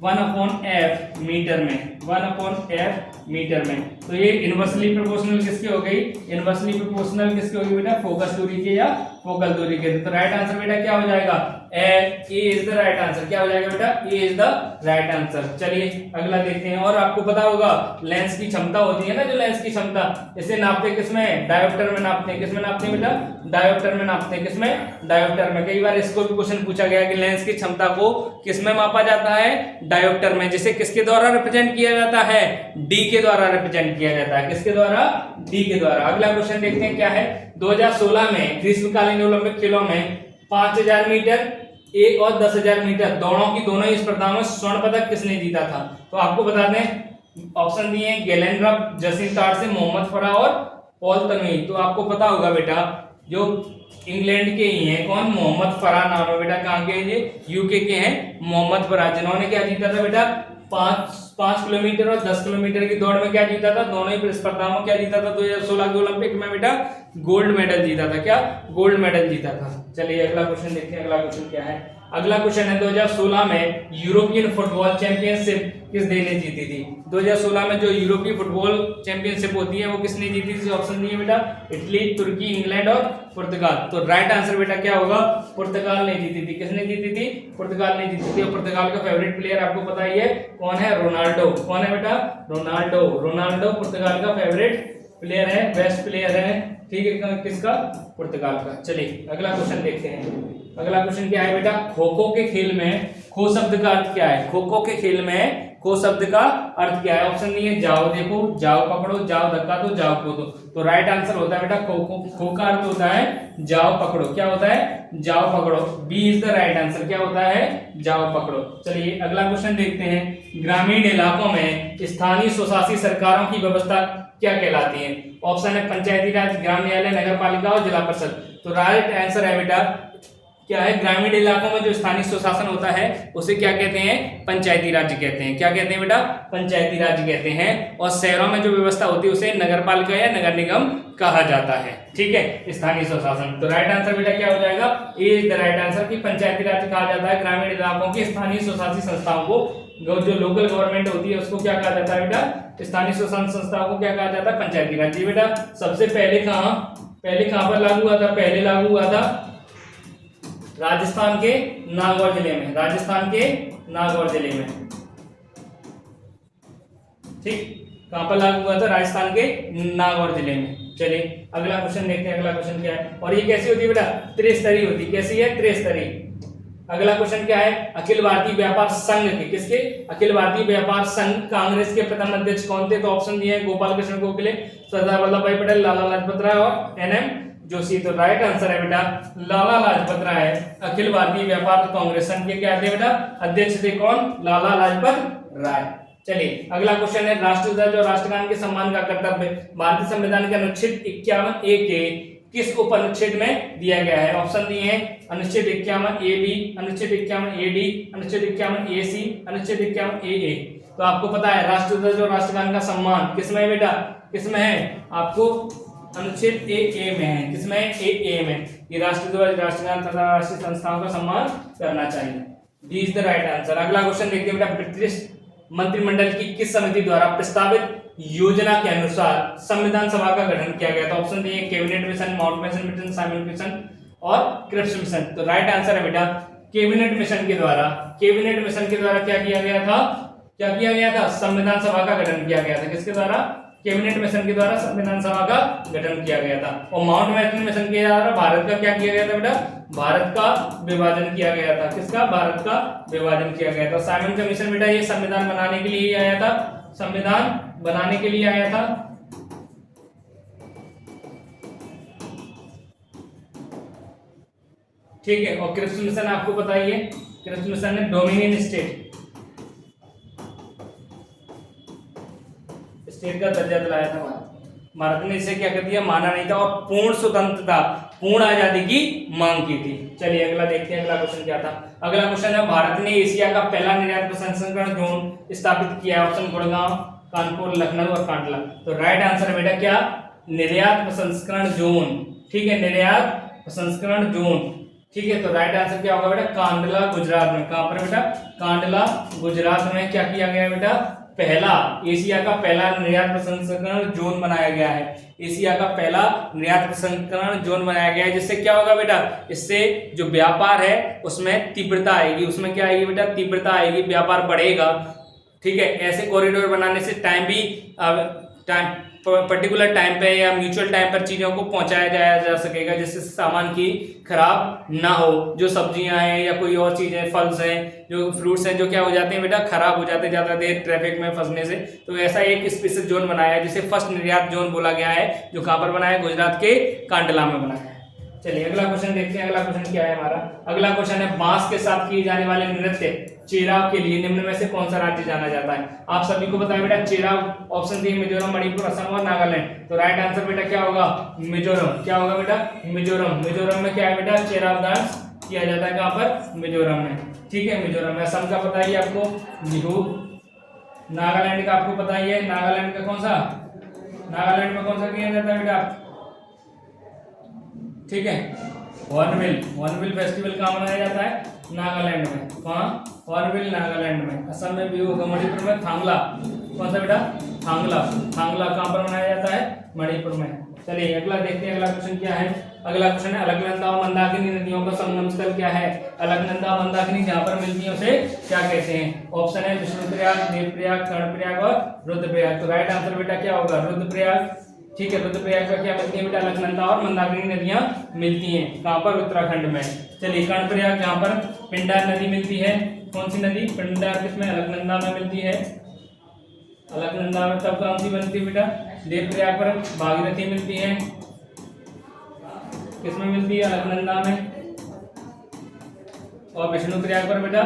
Speaker 1: 1/f मीटर में, 1/f मीटर में। तो ये इनवर्सली प्रोपोर्शनल किसकी हो गई, इनवर्सली प्रोपोर्शनल किसकी होगी बेटा, फोकस दूरी के या फोकल दूरी के। तो राइट आंसर बेटा क्या हो जाएगा, ए इज द राइट आंसर। क्या हो जाएगा बेटा, ए इज द राइट आंसर। चलिए अगला देखते हैं। और आपको पता होगा लेंस की क्षमता होती है ना, जो लेंस की क्षमता, इसे नापते किसमें, डायोप्टर में नापते हैं। किसमें नापते हैं बेटा, डायोप्टर में नापते हैं। किसमें, डायोप्टर में। कई बार इसको भी क्वेश्चन पूछा गया कि लेंस की क्षमता को किसमें मापा जाता है, डायोप्टर में, जिसे किसके द्वारा रिप्रेजेंट किया जाता है, डी के द्वारा रिप्रेजेंट किया जाता है। किसके द्वारा, डी के द्वारा। अगला क्वेश्चन देखते हैं क्या है, 2016 में ग्रीष्मकालीन ओलंपिक खेलों में 5000 मीटर एक और 10,000 मीटर दोनों ही स्पर्धाओं में स्वर्ण पदक किसने जीता था। तो आपको बता दें ऑप्शन दिए हैं गैलेंड्रप, जसीम तारसे, मोहम्मद फराह और पॉल तन्वी। तो आपको पता होगा बेटा जो इंग्लैंड के ही हैं, कौन, मोहम्मद फराह नाम है बेटा। कहाँ के हैं ये, यूके के हैं मोहम्मद फराह, जिन्होंने क्या जीता था बेटा, 5 किलोमीटर और 10 किलोमीटर की दौड़ में क्या जीता था, दोनों ही स्पर्धाओं में क्या जीता था, 2016 के ओलंपिक में बेटा गोल्ड मेडल जीता था। क्या, गोल्ड मेडल जीता था। चलिए अगला क्वेश्चन देखते हैं, अगला क्वेश्चन क्या है, अगला क्वेश्चन है 2016 में यूरोपियन फुटबॉल चैंपियनशिप किस देश ने जीती थी? 2016 में जो यूरोपीय फुटबॉल चैंपियनशिप होती है वो किसने जीती थी? ऑप्शन दिए बेटा, इटली, तुर्की, इंग्लैंड और पुर्तगाल। तो राइट आंसर बेटा क्या होगा? पुर्तगाल ने जीती थी। किसने जीती थी? पुर्तगाल ने जीती थी। और पुर्तगाल का फेवरेट प्लेयर आपको पता ही है कौन है? रोनाल्डो। कौन है बेटा? रोनाल्डो। रोनाल्डो पुर्तगाल का फेवरेट प्लेयर है, बेस्ट प्लेयर है, ठीक है, किसका? पुर्तगाल का। चलिए अगला क्वेश्चन देखते हैं। अगला क्वेश्चन क्या है बेटा? खो खो के खेल में खो शब्द का अर्थ क्या है? खो खो के खेल में खो शब्द का अर्थ क्या है? ऑप्शन नहीं है, जाओ देखो, जाओ पकड़ो, जाओ धक्का दो, जाओ कूदो। तो राइट आंसर होता है बेटा खो खो। खो का अर्थ होता है जाओ पकड़ो। क्या होता है? जाओ पकड़ो। B is the right answer. क्या होता है? जाओ पकड़ो। चलिए अगला क्वेश्चन देखते हैं। ग्रामीण इलाकों में स्थानीय स्वशासी सरकारों की व्यवस्था क्या कहलाती है? ऑप्शन है पंचायती राज, ग्राम न्यायालय, नगर पालिका और जिला परिषद। तो राइट आंसर है बेटा क्या है? ग्रामीण इलाकों में जो स्थानीय स्वशासन होता है उसे क्या कहते हैं? पंचायती राज कहते हैं। क्या कहते हैं बेटा? पंचायती राज कहते हैं। और शहरों में जो व्यवस्था होती है उसे नगर पालिका या नगर निगम कहा जाता है। ठीक है, स्थानीय स्वशासन। तो राइट आंसर बेटा क्या हो जाएगा? ए इज द राइट आंसर कि पंचायती राज कहा जाता है ग्रामीण इलाकों की स्थानीय स्वशासी संस्थाओं को। जो लोकल गवर्नमेंट होती है उसको क्या कहा जाता है बेटा? स्थानीय स्वशासन संस्थाओं को क्या कहा जाता है? पंचायती राज। जी बेटा, सबसे पहले कहां पर लागू हुआ था? पहले लागू हुआ था राजस्थान के नागौर जिले में। राजस्थान के नागौर जिले में, ठीक, कहां पर लागू हुआ था? राजस्थान के नागौर जिले में। चलिए अगला क्वेश्चन देखते हैं। अगला क्वेश्चन क्या है? और ये कैसी होती है बेटा? त्रिस्तरीय होती है। कैसी है? त्रिस्तरीय। अगला क्वेश्चन क्या है? अखिल भारतीय व्यापार संघ के, किसके? अखिल भारतीय व्यापार संघ कांग्रेस के प्रथम अध्यक्ष कौन थे? तो ऑप्शन दिए हैं गोपाल कृष्ण गोखले, सरदार वल्लभ भाई पटेल, लाला लाजपत राय और एनएम जोशी। तो राइट आंसर है बेटा लाला लाजपत राय। अखिल भारतीय व्यापार कांग्रेस संघ के क्या थे बेटा? अध्यक्ष थे कौन? लाला लाजपत राय। चलिए अगला क्वेश्चन है। राष्ट्रध्वज और राष्ट्रगान के सम्मान का कर्तव्य भारतीय संविधान के अनुच्छेद 51A के किस उप अनुच्छेद में दिया गया है? ऑप्शन दिए हैं अनुच्छेद 51A(b), अनुच्छेद 51A(d), अनुच्छेद 51A(c), अनुच्छेद 51AA। तो आपको पता है राष्ट्रध्वज और राष्ट्रगान का सम्मान किसमें है बेटा? किसमें है? आपको अनुच्छेद AA में है। किसमें? AA में। ये राष्ट्रध्वज, राष्ट्रगान तथा राष्ट्रीय संस्थाओं का सम्मान करना चाहिए। D is the right answer. अगला क्वेश्चन देखिए बेटा। ब्रिटिश मंत्रिमंडल की किस समिति द्वारा प्रस्तावित योजना के अनुसार संविधान सभा का गठन किया गया था? ऑप्शन दिए cabinet mission, Mountbatten mission, Simon mission और क्रिप्स मिशन। तो राइट आंसर है बेटा कैबिनेट मिशन के द्वारा। कैबिनेट मिशन के द्वारा क्या किया गया था? क्या किया गया था? संविधान सभा का गठन किया गया था। किसके द्वारा? कैबिनेट मिशन के द्वारा संविधान सभा का गठन किया गया था। और माउंटबेटन मिशन के द्वारा भारत का क्या किया गया था बेटा? भारत का विभाजन किया गया था। किसका? भारत का विभाजन किया गया था। साइमन कमीशन बेटा ये संविधान बनाने के लिए आया था। संविधान बनाने के लिए आया था। ठीक है। और क्रिप्स मिशन आपको पता ही है। क्रिप्स मिशन है डोमिनियन स्टेट का दर्जा दिलाया था। भारत ने इसे क्या कर दिया? माना नहीं था और पूर्ण स्वतंत्रता, पूर्ण आजादी की मांग की थी। चलिए अगला देखते हैं। अगला क्वेश्चन क्या था? अगला क्वेश्चन है भारत ने एशिया का पहला निर्यात प्रसंस्करण जोन स्थापित किया है। ऑप्शन गुड़गांव, कानपुर, लखनऊ और कांडला। तो राइट आंसर है बेटा क्या? निर्यात प्रसंस्करण जोन। ठीक है, निर्यात प्रसंस्करण जोन। ठीक है, तो राइट आंसर क्या होगा बेटा? कांडला गुजरात में। कहां पर बेटा? कांडला गुजरात में क्या किया गया बेटा? पहला, एशिया का पहला निर्यात प्रसंस्करण जोन बनाया गया है। एशिया का पहला निर्यात प्रसंस्करण जोन बनाया गया है। जिससे क्या होगा बेटा? इससे जो व्यापार है उसमें तीव्रता आएगी। उसमें क्या आएगी बेटा? तीव्रता आएगी, व्यापार बढ़ेगा। ठीक है, ऐसे कॉरिडोर बनाने से टाइम पर्टिकुलर टाइम पे या म्यूचुअल टाइम पर चीजों को पहुंचाया जाया जा सकेगा, जिससे सामान की खराब ना हो। जो सब्जियां हैं या कोई और चीजें, फल्स हैं, जो फ्रूट्स हैं, जो क्या हो जाते हैं बेटा? खराब हो जाते हैं ज्यादा देर ट्रैफिक में फंसने से। तो ऐसा एक स्पेशल जोन बनाया है जिसे फर्स्ट निर्यात जोन बोला गया है, जो कहां पर बनाया है? गुजरात के कांडला में बनाया है। चलिए अगला क्वेश्चन देखते हैं। अगला क्वेश्चन क्या है हमारा? अगला क्वेश्चन है बांस के साथ किए जाने वाले नृत्य चेराव के लिए निम्न में से कौन सा राज्य जाना जाता है? आप सभी को पता है बेटा चेराव। ऑप्शन दी मिजोरम, मणिपुर, असम और नागालैंड। तो राइट आंसर बेटा क्या होगा? मिजोरम। क्या होगा बेटा? मिजोरम। मिजोरम में क्या है बेटा? चेराव डांस किया जाता है। कहां पर? मिजोरम में। ठीक है, मिजोरम में। असम का पता ही है आपको, बिहू। नागालैंड का आपको पता ही है। नागालैंड का कौन सा? नागालैंड में कौन सा किया जाता है बेटा? ठीक है, हॉर्नबिल फेस्टिवल कहाँ मनाया जाता है? नागालैंड में। कहाँ? हॉर्नबिल नागालैंड में। असम में बिहू होगा। मणिपुर में थांगला। कौन सा बेटा? थांगला। थांगला कहाँ पर मनाया जाता है? मणिपुर में। चलिए अगला देखते हैं, अगला क्वेश्चन क्या है। अगला क्वेश्चन है अलकनंदा और मंदाकिनी नदियों का संगम स्थल क्या है? अलकनंदा और मंदाकिनी जहाँ पर मिलती है उसे क्या कहते हैं? ऑप्शन है विष्णुप्रयाग, देवप्रयाग, कर्णप्रयाग और रुद्रप्रयाग। तो राइट आंसर बेटा क्या होगा? रुद्रप्रयाग। ठीक है, रुद्रप्रयाग में क्या मिलती है बेटा? अलकनंदा और मंदाकिनी नदियां मिलती हैं। कहाँ पर? उत्तराखंड में। चलिए कर्णप्रयाग जहाँ पर पिंडार नदी मिलती है। कौन सी नदी? पिंडार किसमें? अलकनंदा में मिलती है। अलकनंदा में तब कौन सी बनती है बेटा? देवप्रयाग पर भागीरथी मिलती है। किसमें मिलती है? अलकनंदा में। और विष्णुप्रयाग पर बेटा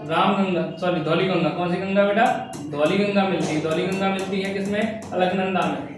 Speaker 1: धौली गंगा। कौन सी गंगा बेटा? धौली गंगा मिलती है। धौली गंगा मिलती है किसमें? अलकनंदा में।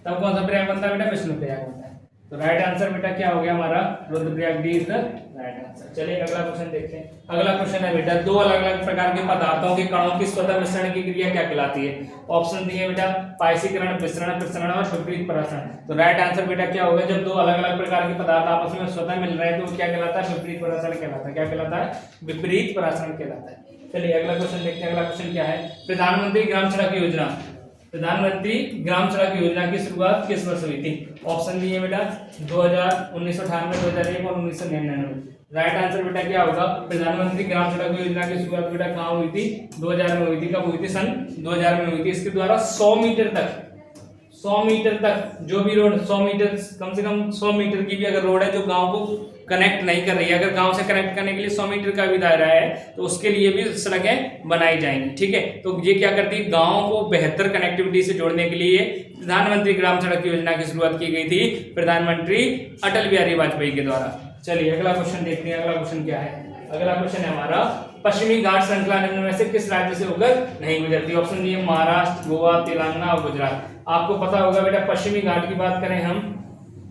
Speaker 1: तब कौन सा प्रयाग बनता है बेटा? विष्णुप्रयाग बनता है। तो राइट आंसर बेटा क्या हो गया हमारा? Rudraprayag. D is the right answer. चलिए अगला क्वेश्चन देखते हैं। अगला क्वेश्चन है बेटा दो अलग अलग प्रकार के पदार्थों के कणों की स्वतः मिश्रण की क्रिया क्या कहलाती है? ऑप्शन दिए बेटा पाइसीकरण, विसरण, प्रसरण और विपरीत परासरण। तो राइट आंसर बेटा क्या होगा? जब दो अलग अलग प्रकार के पदार्थ आपस में स्वतः मिल रहे हैं तो क्या कहलाता है? विपरीत परासरण कहलाता है। क्या कहलाता है? विपरीत परासरण कहलाता है। चलिए अगला क्वेश्चन देखते हैं। अगला क्वेश्चन क्या है? प्रधानमंत्री ग्राम सड़क योजना, प्रधानमंत्री ग्राम सड़क योजना की शुरुआत किस वर्ष हुई थी? ऑप्शन दिए बेटा 2000, 1998, 2001 और 1999। राइट आंसर बेटा क्या होगा? प्रधानमंत्री ग्राम सड़क योजना की शुरुआत बेटा कहाँ हुई थी? 2000 में हुई थी। कब हुई थी? सन 2000 में हुई थी। इसके द्वारा 100 मीटर तक जो भी रोड 100 मीटर, कम से कम 100 मीटर की भी अगर रोड है जो गांव को कनेक्ट नहीं कर रही है, अगर गांव से कनेक्ट करने के लिए 100 मीटर का भी दायरा है तो उसके लिए भी सड़कें बनाई जाएंगी। ठीक है, तो ये क्या करती है? गांव को बेहतर कनेक्टिविटी से जोड़ने के लिए प्रधानमंत्री ग्राम सड़क योजना की शुरुआत की गई थी प्रधानमंत्री अटल बिहारी वाजपेयी के द्वारा। चलिए अगला क्वेश्चन देखते हैं। अगला क्वेश्चन क्या है? अगला क्वेश्चन है हमारा पश्चिमी घाट श्रृंखला निम्न में से किस राज्य से होकर नहीं गुजरती? ऑप्शन दिए महाराष्ट्र, गोवा, तेलंगाना और गुजरात। आपको पता होगा बेटा पश्चिमी घाट की बात करें हम,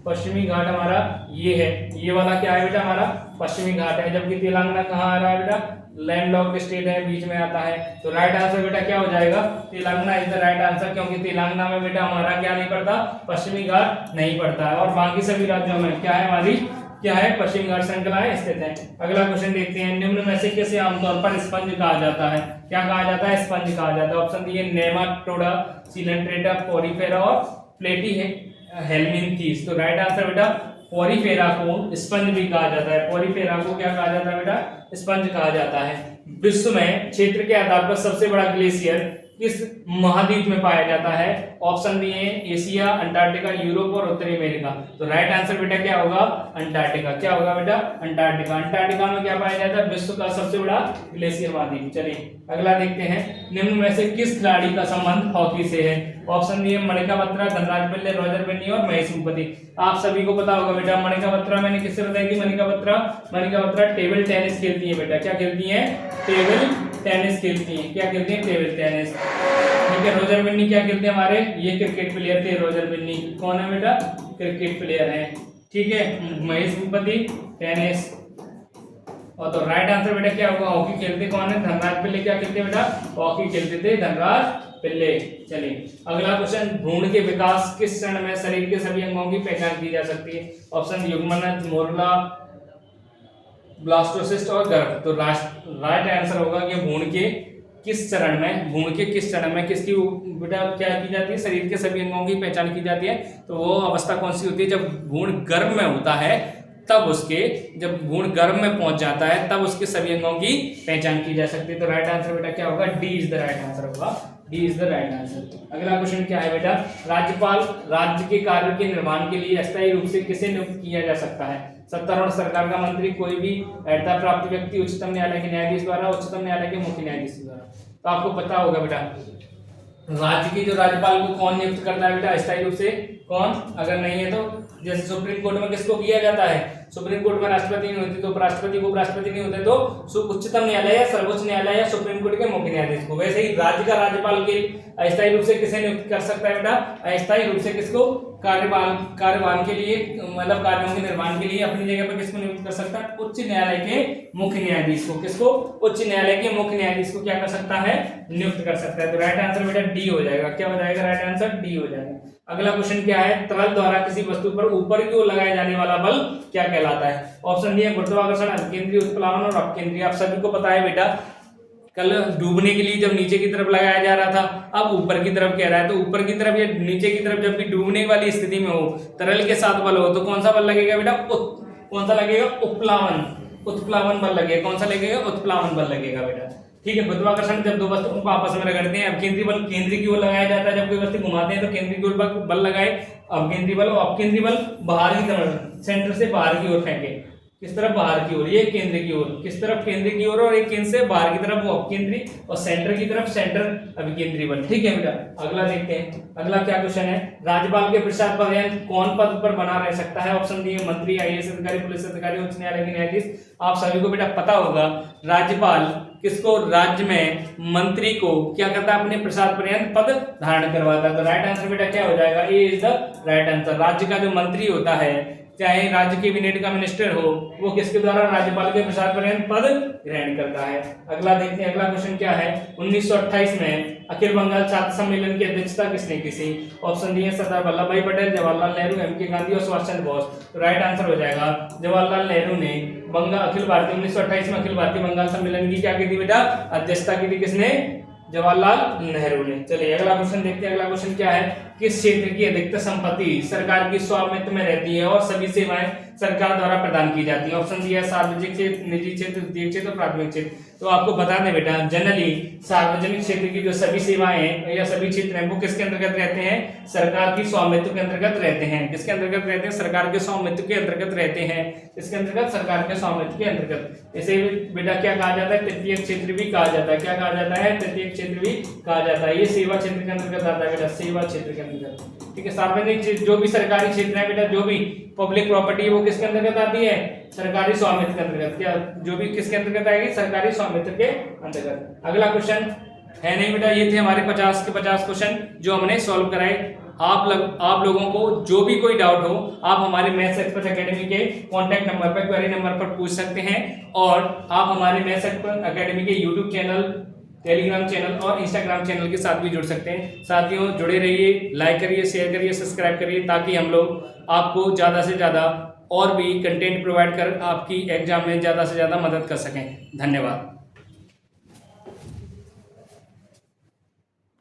Speaker 1: पश्चिमी घाट हमारा ये है, ये वाला क्या है बेटा? हमारा पश्चिमी घाट है। जबकि तेलंगाना कहाँ आ रहा है बेटा? लैंडलॉक्ड स्टेट है, बीच में आता है। तो राइट आंसर बेटा क्या हो जाएगा? Telangana is the right answer, क्योंकि तेलंगाना में बेटा हमारा क्या नहीं पड़ता? पश्चिमी घाट नहीं पड़ता है। और बाकी सभी राज्यों में क्या है? हमारी क्या है? पश्चिमी घाट श्रृंखलाएं स्थित है। अगला क्वेश्चन देखते हैं। निम्न में से किसे आमतौर पर स्पंज कहा जाता है? क्या कहा जाता है? स्पंज कहा जाता है। ऑप्शन दिए नेमाटोडा, सिलेंट्रेटा, पोरिफेरा और प्लेटी हेलमिंथीज। तो राइट आंसर बेटा पोरिफेरा को स्पंज भी कहा जाता है। पोरिफेरा को क्या कहा जाता है बेटा? स्पंज कहा जाता है। विश्व में क्षेत्र के आधार पर सबसे बड़ा ग्लेशियर किस महाद्वीप में पाया जाता है? ऑप्शन दिए एशिया, अंटार्कटिका, यूरोप और उत्तरी अमेरिका। तो राइट आंसर बेटा क्या होगा? अंटार्कटिका। क्या होगा बेटा? अंटार्कटिका। अंटार्कटिका में क्या पाया जाता है? विश्व का सबसे बड़ा ग्लेशियर महाद्वीप। चलिए अगला देखते हैं। निम्न में से किस खिलाड़ी का संबंध हॉकी से है? ऑप्शन दिए मणिका बत्रा, धनराज पिल्ले, रॉजर बिन्नी और महेश भूपति। आप सभी को पता होगा बेटा मणिका बत्रा मैंने किससे बताई थी? मणिका बत्रा टेबल टेनिस खेलती है बेटा। क्या खेलती है? टेबल टेनिस खेलती है। क्या खेलती है? Table tennis. ठीक है, रोजर बिन्नी क्या खेलते हैं? हमारे ये क्रिकेट प्लेयर थे। रोजर बिन्नी कौन है बेटा? क्रिकेट प्लेयर है। ठीक है, महेश भूपति टेनिस। और तो राइट आंसर बेटा क्या होगा? हॉकी खेलते कौन है? धनराज पिल्ले। क्या खेलते बेटा? हॉकी खेलते थे धनराज पिल्ले। चलिए अगला क्वेश्चन। भ्रूण के विकास किस चरण में शरीर के सभी अंगों की पहचान की जा सकती है? ऑप्शन युग्मनज, मोरला, ब्लास्टोसिस्ट और गर्भ। तो राइट आंसर होगा कि भ्रूण के किस चरण में किसकी बेटा क्या की जाती है? शरीर के सभी अंगों की पहचान की जाती है। तो वो अवस्था कौन सी होती है? जब भ्रूण गर्भ में होता है तब जब भ्रूण गर्भ में पहुंच जाता है तब उसके सभी अंगों की पहचान की जा सकती है। तो राइट आंसर बेटा क्या होगा? D is the right answer होगा। D is the right answer. अगला क्वेश्चन क्या है बेटा? राज्यपाल राज्य के कार्य के निर्माण के लिए अस्थायी रूप से किसे नियुक्त किया जा सकता है? सत्तारूढ़ सरकार का मंत्री, कोई भी वैधता प्राप्त व्यक्ति, उच्चतम न्यायालय के न्यायाधीश द्वारा, उच्चतम न्यायालय के मुख्य न्यायाधीश द्वारा। तो आपको पता होगा बेटा राज्य की जो राज्यपाल को कौन नियुक्त करता है बेटा अस्थायी रूप से? कौन? अगर नहीं है तो जैसे सुप्रीम कोर्ट में किसको किया जाता है? सुप्रीम कोर्ट में राष्ट्रपति नहीं होती तो उपराष्ट्रपति को उपराष्ट्रपति नहीं होते तो उच्चतम न्यायालय या सर्वोच्च न्यायालय या सुप्रीम कोर्ट के मुख्य न्यायाधीश को। वैसे ही राज्य का राज्यपाल के अस्थायी रूप से किसे नियुक्त कर सकता है बेटा, अस्थायी रूप से किसको, कार्यवाहन के लिए, मतलब कार्यों के निर्माण के लिए अपनी जगह पर किसको नियुक्त कर सकता है, उच्च न्यायालय के मुख्य न्यायाधीश को। किसको, उच्च न्यायालय के मुख्य न्यायाधीश को क्या कर सकता है, नियुक्त कर सकता है। तो राइट आंसर बेटा डी हो जाएगा। क्या हो जाएगा, राइट आंसर डी हो जाएगा। अगला क्वेश्चन क्या है, तरल द्वारा किसी वस्तु पर ऊपर की ओर लगाए जाने वाला बल क्या कहलाता है। ऑप्शन डी है गुरुत्वाकर्षण, अपकेंद्रीय, उत्प्लावन और अपकेंद्रीय। आप सभी को पता है बेटा, कल डूबने के लिए जब नीचे की तरफ लगाया जा रहा था, अब ऊपर की तरफ कह रहा है, तो ऊपर की तरफ या नीचे की तरफ जब भी डूबने वाली स्थिति में हो, तरल के साथ बल हो, तो कौन सा बल लगेगा बेटा, कौन सा लगेगा, उत्प्लावन बल लगेगा। कौन सा लगेगा, उत्प्लावन बल लगेगा बेटा। ठीक है, गुरुत्वाकर्षण जब दो वस्तुओं को आपस में रगड़ते हैं, अपकेंद्रीय बल केंद्र की ओर लगाया जाता है, जब कोई वस्तु घुमाते हैं तो केंद्र की ओर बल लगाए अपकेंद्रीय बल, और अपकेंद्रीय बल बाहर की तरफ, सेंटर से बाहर की ओर फेंके। किस तरफ, बाहर की ओर, ये केंद्र की ओर, किस तरफ, केंद्र की ओर, और एक केंद्र से बाहर की तरफ वो अपकेंद्रीय, और सेंटर की तरफ सेंटर अभिकेंद्रीय बल। ठीक है बेटा, अगला देखते हैं। अगला क्या क्वेश्चन है, राज्यपाल के पश्चात पर्यंत कौन पद पर बना रह सकता है। ऑप्शन डी है मंत्री, आईएएस अधिकारी, पुलिस अधिकारी, उच्च न्यायालय के न्यायाधीश। आप सभी को बेटा पता होगा, राज्यपाल किसको, राज्य में मंत्री को क्या करता है, अपने प्रसाद पर्यंत पद धारण करवाता है। तो राइट आंसर बेटा क्या हो जाएगा, ए इज द राइट आंसर। राज्य का जो मंत्री होता है, चाहे राज्य कैबिनेट का मिनिस्टर हो, वो किसके द्वारा, राज्यपाल के प्रसाद पर्यंत पद ग्रहण करता है। अगला देखते हैं, अगला क्वेश्चन क्या है, 1928 में अखिल बंगाल छात्र सम्मेलन की अध्यक्षता किसने की थी। ऑप्शन डी है सरदार वल्लभ भाई पटेल, जवाहरलाल नेहरू, एम के गांधी और सुभाष चंद्र बोस। तो राइट आंसर हो जाएगा जवाहरलाल नेहरू ने अखिल भारतीय 1928 में अखिल भारतीय बंगाल सम्मेलन की क्या की थी बेटा, अध्यक्षता की थी। किसने, जवाहरलाल नेहरू ने। चलिए अगला क्वेश्चन देखते हैं। अगला क्वेश्चन क्या है, किस क्षेत्र की अधिकतर संपत्ति सरकार की स्वामित्व में रहती है और सभी सेवाएं सरकार द्वारा प्रदान की जाती है। ऑप्शन डी है सार्वजनिक क्षेत्र, निजी क्षेत्र, द्वितीयक क्षेत्र, प्राथमिक क्षेत्र। तो आपको बता दें बेटा, जनरली सार्वजनिक क्षेत्र की जो सभी सेवाएं हैं या सभी क्षेत्र हैं, वो किसके अंतर्गत रहते हैं, सरकार की स्वामित्व के अंतर्गत रहते हैं। किसके अंतर्गत रहते हैं, सरकार के स्वामित्व के अंतर्गत रहते हैं। इसके अंतर्गत, सरकार के स्वामित्व के अंतर्गत। इसे बेटा क्या कहा जाता है, तृतीय क्षेत्र भी कहा जाता है। क्या कहा जाता है, तृतीय क्षेत्र भी कहा जाता है। ये सेवा क्षेत्र के अंतर्गत आता है बेटा, सेवा क्षेत्र के अंतर्गत। ठीक है, सार्वजनिक जो भी सरकारी क्षेत्र है बेटा, जो भी पब्लिक प्रॉपर्टी है, वो किसके अंतर्गत आती है, सरकारी स्वामित्व के अंतर्गत। क्या, जो भी किसके अंतर्गत आएगी, सरकारी स्वामित्व के अंतर्गत। अगला क्वेश्चन है नहीं बेटा, ये थे हमारे 50 के 50 क्वेश्चन जो हमने सॉल्व कराए। आप लोगों को जो भी कोई डाउट हो, आप हमारे मैथ्स एक्सपर्ट एकेडमी के कॉन्टैक्ट नंबर पर, क्वेरी नंबर पर पूछ सकते हैं। और आप हमारे मैथ्स एक्सपर्ट एकेडमी के यूट्यूब चैनल, टेलीग्राम चैनल और इंस्टाग्राम चैनल के साथ भी जुड़ सकते हैं। साथियों जुड़े रहिए, लाइक करिए, शेयर करिए, सब्सक्राइब करिए, ताकि हम लोग आपको ज़्यादा से ज़्यादा और भी कंटेंट प्रोवाइड कर आपकी एग्जाम में ज़्यादा से ज़्यादा मदद कर सकें। धन्यवाद।